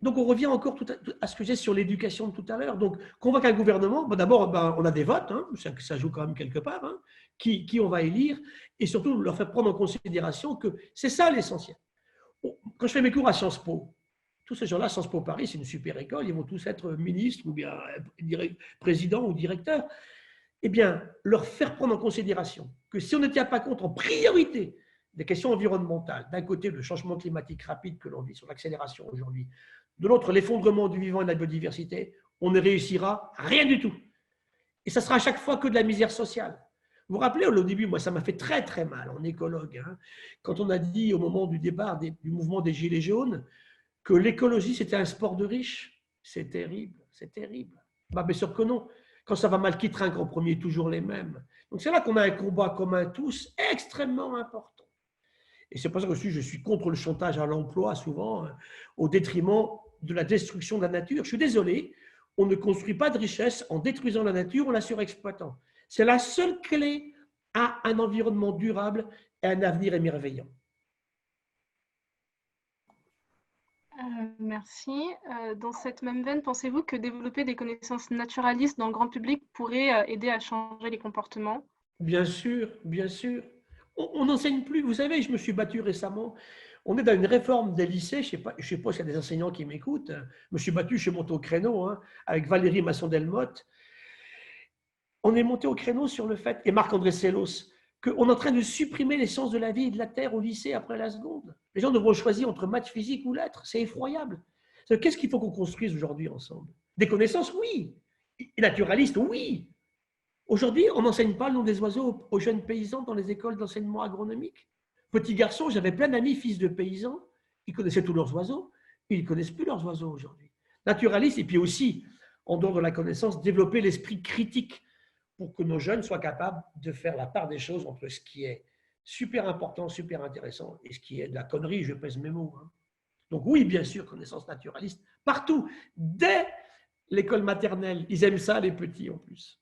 Donc, on revient encore à ce que j'ai sur l'éducation de tout à l'heure. Donc, convaincre un gouvernement, d'abord, on a des votes, hein, ça joue quand même quelque part, hein, qui on va élire, et surtout leur faire prendre en considération que c'est ça l'essentiel. quand je fais mes cours à Sciences Po, tous ces gens-là, Sciences Po Paris, c'est une super école, ils vont tous être ministres ou bien présidents ou directeurs. Eh bien, leur faire prendre en considération que si on ne tient pas compte en priorité des questions environnementales, d'un côté le changement climatique rapide que l'on vit sur l'accélération aujourd'hui, de l'autre l'effondrement du vivant et de la biodiversité, on ne réussira rien du tout. Et ça sera à chaque fois que de la misère sociale. Vous vous rappelez, au début, moi, ça m'a fait très, très mal en écologue, hein, quand on a dit au moment du départ du mouvement des Gilets jaunes que l'écologie, c'était un sport de riches. C'est terrible, c'est terrible. Bah, bien sûr que non. Quand ça va mal, qui trinque en premier? Toujours les mêmes. Donc c'est là qu'on a un combat commun tous extrêmement important. Et c'est pour ça que je suis contre le chantage à l'emploi, souvent, au détriment de la destruction de la nature. Je suis désolé, on ne construit pas de richesse en détruisant la nature, en la surexploitant. C'est la seule clé à un environnement durable et un avenir émerveillant. Merci. Dans cette même veine, pensez-vous que développer des connaissances naturalistes dans le grand public pourrait aider à changer les comportements? Bien sûr, bien sûr. On n'enseigne plus. Vous savez, je me suis battu récemment. On est dans une réforme des lycées. Je ne sais pas s'il y a des enseignants qui m'écoutent. Je me suis battu, je suis monté au créneau, hein, avec Valérie Masson-Delmotte. On est monté au créneau sur le fait, et Marc-André Sellos, qu'on est en train de supprimer les sciences de la vie et de la terre au lycée après la seconde. Les gens devront choisir entre maths, physique ou lettres. C'est effroyable. Qu'est-ce qu'il faut qu'on construise aujourd'hui ensemble? Des connaissances, oui. Et naturalistes, oui. Aujourd'hui, on n'enseigne pas le nom des oiseaux aux jeunes paysans dans les écoles d'enseignement agronomique. Petit garçon, j'avais plein d'amis fils de paysans, ils connaissaient tous leurs oiseaux, ils ne connaissent plus leurs oiseaux aujourd'hui. Naturaliste, et puis aussi, en dehors de la connaissance, développer l'esprit critique pour que nos jeunes soient capables de faire la part des choses entre ce qui est super important, super intéressant, et ce qui est de la connerie, je pèse mes mots. Hein. Donc oui, bien sûr, connaissance naturaliste, partout, dès l'école maternelle, ils aiment ça, les petits en plus.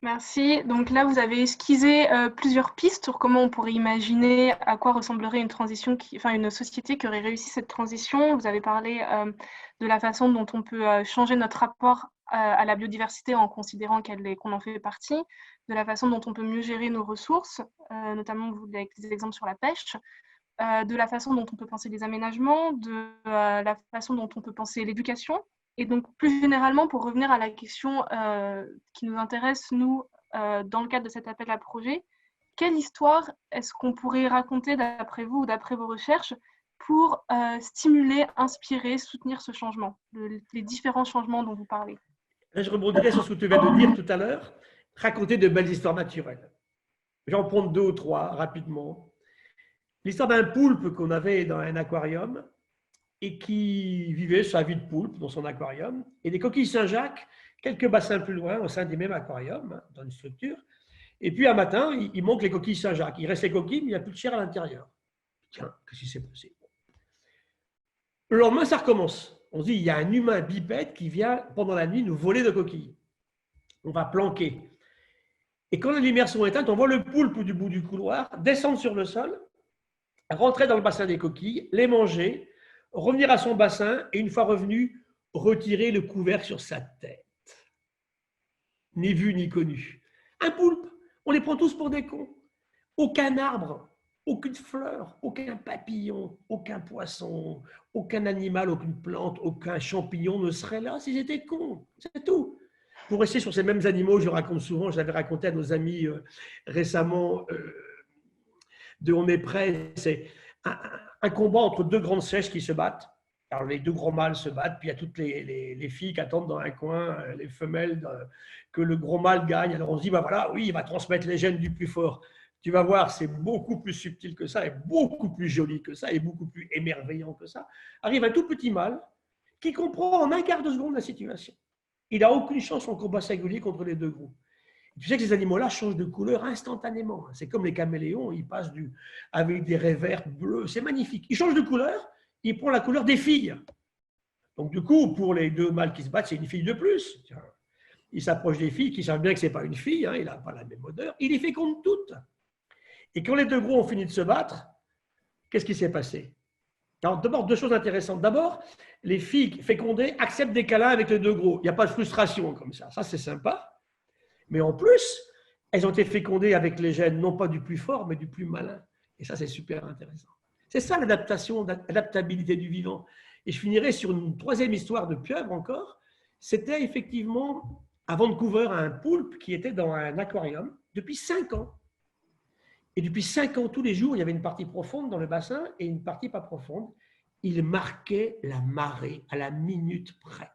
Merci. Donc là, vous avez esquissé plusieurs pistes sur comment on pourrait imaginer à quoi ressemblerait une transition, une société qui aurait réussi cette transition. Vous avez parlé de la façon dont on peut changer notre rapport à la biodiversité en considérant qu'on en fait partie, de la façon dont on peut mieux gérer nos ressources, notamment avec des exemples sur la pêche, de la façon dont on peut penser les aménagements, de la façon dont on peut penser l'éducation. Et donc, plus généralement, pour revenir à la question qui nous intéresse, nous, dans le cadre de cet appel à projet, quelle histoire est-ce qu'on pourrait raconter d'après vous ou d'après vos recherches pour stimuler, inspirer, soutenir ce changement, les différents changements dont vous parlez? Là, je rebondirai sur ce que tu viens de dire tout à l'heure, raconter de belles histoires naturelles. J'en prends 2 ou 3 rapidement. L'histoire d'un poulpe qu'on avait dans un aquarium, et qui vivait sa vie de poulpe dans son aquarium, et des coquilles Saint-Jacques, quelques bassins plus loin, au sein du même aquarium, dans une structure. Et puis un matin, il manque les coquilles Saint-Jacques. Il reste les coquilles, mais il n'y a plus de chair à l'intérieur. Tiens, qu'est-ce qui s'est passé? Le lendemain, ça recommence. On se dit, il y a un humain bipède qui vient pendant la nuit nous voler nos coquilles. On va planquer. Et quand les lumières sont éteintes, on voit le poulpe du bout du couloir descendre sur le sol, rentrer dans le bassin des coquilles, les manger, revenir à son bassin et une fois revenu, retirer le couvercle sur sa tête. Ni vu ni connu. Un poulpe, on les prend tous pour des cons. Aucun arbre, aucune fleur, aucun papillon, aucun poisson, aucun animal, aucune plante, aucun champignon ne serait là s'ils étaient cons. C'est tout. Pour rester sur ces mêmes animaux, je raconte souvent, je l'avais raconté à nos amis récemment de On est prêt, c'est un combat entre 2 grandes sèches qui se battent. Alors les 2 grands mâles se battent, puis il y a toutes les filles qui attendent dans un coin, les femelles, que le gros mâle gagne. Alors on se dit, bah voilà, oui, il va transmettre les gènes du plus fort. Tu vas voir, c'est beaucoup plus subtil que ça, et beaucoup plus joli que ça, et beaucoup plus émerveillant que ça. Arrive un tout petit mâle qui comprend en un quart de seconde la situation. Il n'a aucune chance en combat singulier contre les 2 groupes. Tu sais que ces animaux-là changent de couleur instantanément. C'est comme les caméléons, ils passent avec des raies vertes, bleues, c'est magnifique. Ils changent de couleur, ils prennent la couleur des filles. Donc du coup, pour les 2 mâles qui se battent, c'est une fille de plus. Il s'approche des filles qui savent bien que ce n'est pas une fille, hein, il n'a pas la même odeur, il les féconde toutes. Et quand les 2 gros ont fini de se battre, qu'est-ce qui s'est passé? Alors d'abord, 2 choses intéressantes. D'abord, les filles fécondées acceptent des câlins avec les 2 gros. Il n'y a pas de frustration comme ça. Ça, c'est sympa. Mais en plus, elles ont été fécondées avec les gènes, non pas du plus fort, mais du plus malin. Et ça, c'est super intéressant. C'est ça l'adaptation, l'adaptabilité du vivant. Et je finirai sur une troisième histoire de pieuvre encore. C'était effectivement à Vancouver un poulpe qui était dans un aquarium depuis 5 ans. Et depuis 5 ans, tous les jours, il y avait une partie profonde dans le bassin et une partie pas profonde. Il marquait la marée à la minute près.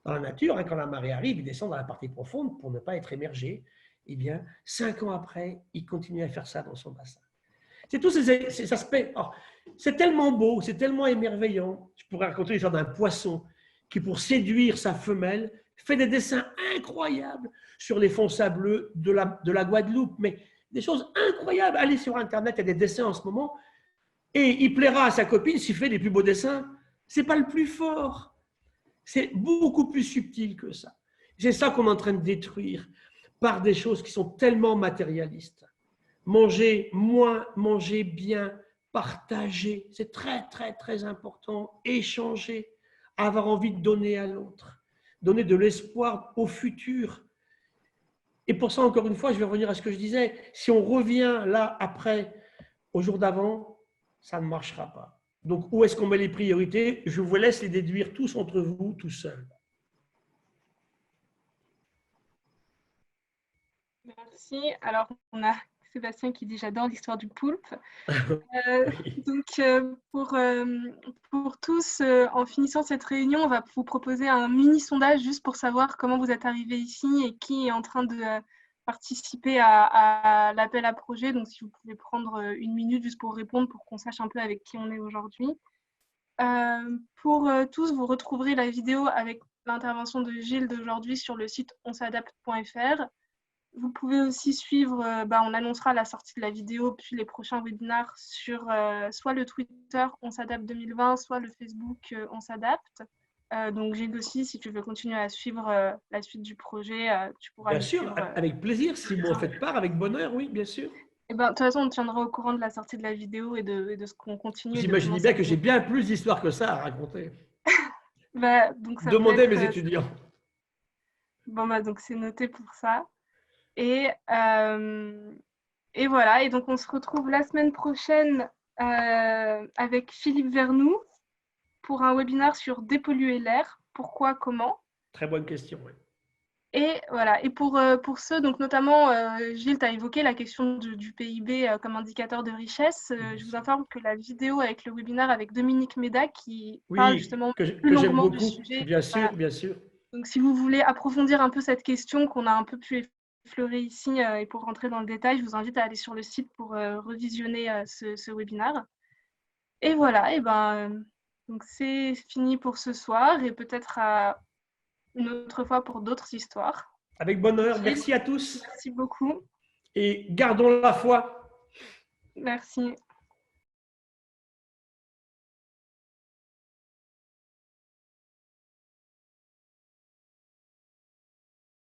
Dans la nature, quand la marée arrive, il descend dans la partie profonde pour ne pas être émergé. Eh bien, 5 ans après, il continue à faire ça dans son bassin. C'est tous ces aspects. Oh, c'est tellement beau, c'est tellement émerveillant. Je pourrais raconter l'histoire d'un poisson qui, pour séduire sa femelle, fait des dessins incroyables sur les fonds sableux de la Guadeloupe. Mais des choses incroyables. Allez sur Internet, il y a des dessins en ce moment. Et il plaira à sa copine s'il fait les plus beaux dessins. Ce n'est pas le plus fort. C'est beaucoup plus subtil que ça. C'est ça qu'on est en train de détruire par des choses qui sont tellement matérialistes. Manger moins, manger bien, partager, c'est très, très, très important. Échanger, avoir envie de donner à l'autre, donner de l'espoir au futur. Et pour ça, encore une fois, je vais revenir à ce que je disais. Si on revient là, après, au jour d'avant, ça ne marchera pas. Donc, où est-ce qu'on met les priorités? Je vous laisse les déduire tous entre vous, tout seuls. Merci. Alors, on a Sébastien qui dit « J'adore l'histoire du poulpe ». Donc, pour tous, en finissant cette réunion, on va vous proposer un mini sondage juste pour savoir comment vous êtes arrivés ici et qui est en train de participer à l'appel à projet. Donc, si vous pouvez prendre une minute juste pour répondre, pour qu'on sache un peu avec qui on est aujourd'hui. Pour tous, vous retrouverez la vidéo avec l'intervention de Gilles d'aujourd'hui sur le site onsadapte.fr. Vous pouvez aussi suivre, on annoncera la sortie de la vidéo puis les prochains webinaires sur soit le Twitter On s'adapte 2020, soit le Facebook On s'adapte. Donc Gilles aussi, si tu veux continuer à suivre la suite du projet, tu pourras bien le sûr, suivre. avec plaisir, si vous en faites part, avec bonheur, oui, bien sûr. Et de toute façon, on tiendra au courant de la sortie de la vidéo et de ce qu'on continue. Vous imaginez bien que j'ai bien plus d'histoires que ça à raconter. Donc ça demandez mes étudiants. Bon, donc c'est noté pour ça. Et voilà, et donc on se retrouve la semaine prochaine avec Philippe Vernoux pour un webinaire sur dépolluer l'air, pourquoi, comment. Très bonne question, oui. Et voilà, et pour ceux, donc notamment, Gilles, tu as évoqué la question du PIB comme indicateur de richesse. Je vous informe que la vidéo avec le webinaire avec Dominique Méda qui parle justement plus longuement du sujet. Bien sûr, voilà. Bien sûr. Donc si vous voulez approfondir un peu cette question qu'on a un peu pu effleurer ici et pour rentrer dans le détail, je vous invite à aller sur le site pour revisionner ce webinaire. Et voilà, donc c'est fini pour ce soir et peut-être une autre fois pour d'autres histoires. Avec bonheur, merci à tous. Merci beaucoup. Et gardons la foi. Merci.